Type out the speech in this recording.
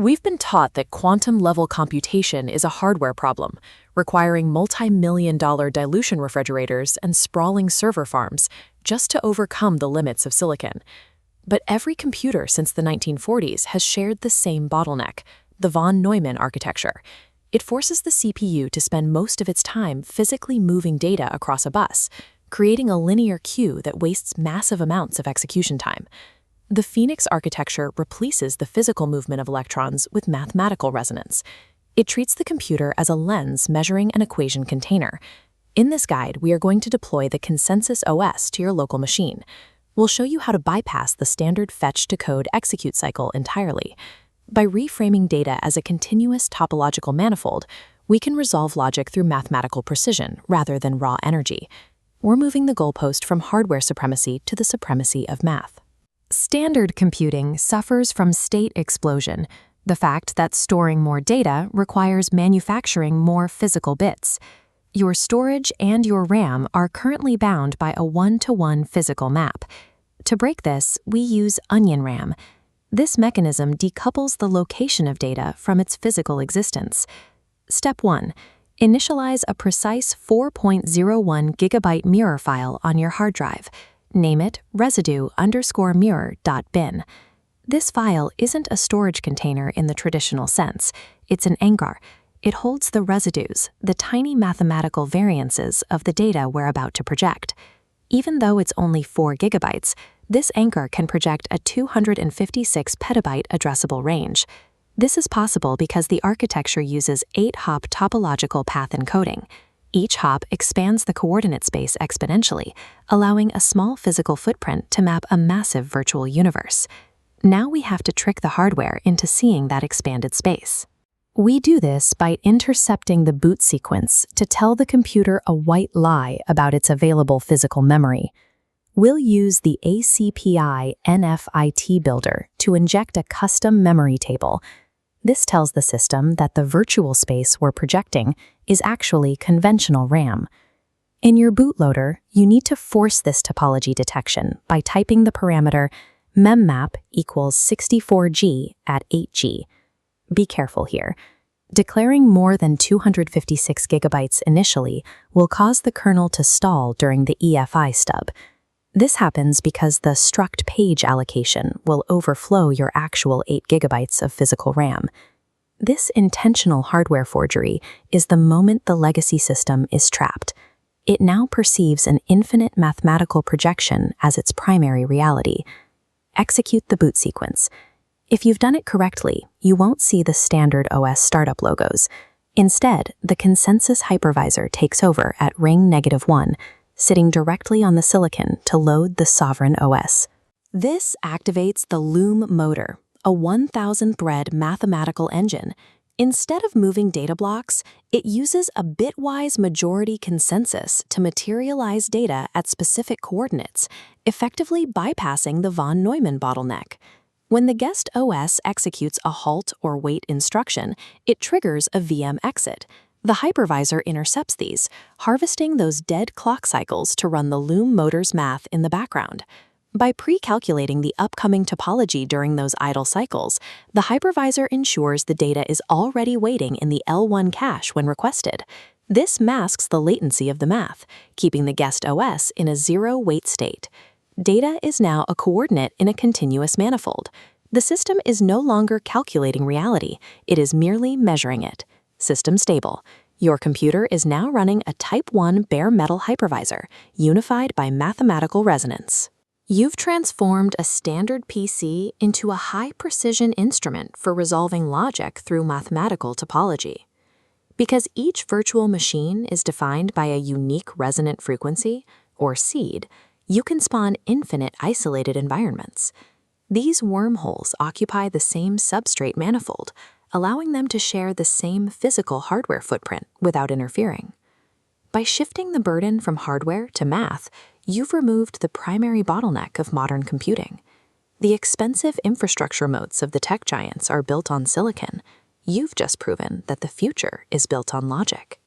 We've been taught that quantum-level computation is a hardware problem, requiring multi-million-dollar dilution refrigerators and sprawling server farms just to overcome the limits of silicon. But every computer since the 1940s has shared the same bottleneck, the von Neumann architecture. It forces the CPU to spend most of its time physically moving data across a bus, creating a linear queue that wastes massive amounts of execution time. The Phoenix architecture replaces the physical movement of electrons with mathematical resonance. It treats the computer as a lens measuring an equation container. In this guide, we are going to deploy the Consensus OS to your local machine. We'll show you how to bypass the standard fetch-to-code execute cycle entirely. By reframing data as a continuous topological manifold, we can resolve logic through mathematical precision rather than raw energy. We're moving the goalpost from hardware supremacy to the supremacy of math. Standard computing suffers from state explosion, the fact that storing more data requires manufacturing more physical bits. Your storage and your RAM are currently bound by a one-to-one physical map. To break this, we use onion RAM. This mechanism decouples the location of data from its physical existence. Step 1. Initialize a precise 4.01 gigabyte mirror file on your hard drive. Name it residue_mirror.bin. This file isn't a storage container in the traditional sense. It's an anchor. It holds the residues, the tiny mathematical variances of the data we're about to project. Even though it's only 4 gigabytes, this anchor can project a 256 petabyte addressable range. This is possible because the architecture uses 8-hop topological path encoding. Each hop expands the coordinate space exponentially, allowing a small physical footprint to map a massive virtual universe. Now we have to trick the hardware into seeing that expanded space. We do this by intercepting the boot sequence to tell the computer a white lie about its available physical memory. We'll use the ACPI NFIT builder to inject a custom memory table. This tells the system that the virtual space we're projecting is actually conventional RAM. In your bootloader, you need to force this topology detection by typing the parameter memmap equals 64G at 8G. Be careful here. Declaring more than 256 gigabytes initially will cause the kernel to stall during the EFI stub. This happens because the struct page allocation will overflow your actual 8 gigabytes of physical RAM. This intentional hardware forgery is the moment the legacy system is trapped. It now perceives an infinite mathematical projection as its primary reality. Execute the boot sequence. If you've done it correctly, you won't see the standard OS startup logos. Instead, the Consensus hypervisor takes over at ring -1, sitting directly on the silicon to load the sovereign OS. This activates the Loom motor, a 1,000-thread mathematical engine. Instead of moving data blocks, it uses a bitwise majority consensus to materialize data at specific coordinates, effectively bypassing the von Neumann bottleneck. When the guest OS executes a halt or wait instruction, it triggers a VM exit. The hypervisor intercepts these, harvesting those dead clock cycles to run the Loom motor's math in the background. By pre-calculating the upcoming topology during those idle cycles, the hypervisor ensures the data is already waiting in the L1 cache when requested. This masks the latency of the math, keeping the guest OS in a zero-wait state. Data is now a coordinate in a continuous manifold. The system is no longer calculating reality, it is merely measuring it. System stable. Your computer is now running a Type 1 bare metal hypervisor, unified by mathematical resonance. You've transformed a standard PC into a high-precision instrument for resolving logic through mathematical topology. Because each virtual machine is defined by a unique resonant frequency, or seed, you can spawn infinite isolated environments. These wormholes occupy the same substrate manifold, allowing them to share the same physical hardware footprint without interfering. By shifting the burden from hardware to math, you've removed the primary bottleneck of modern computing. The expensive infrastructure moats of the tech giants are built on silicon. You've just proven that the future is built on logic.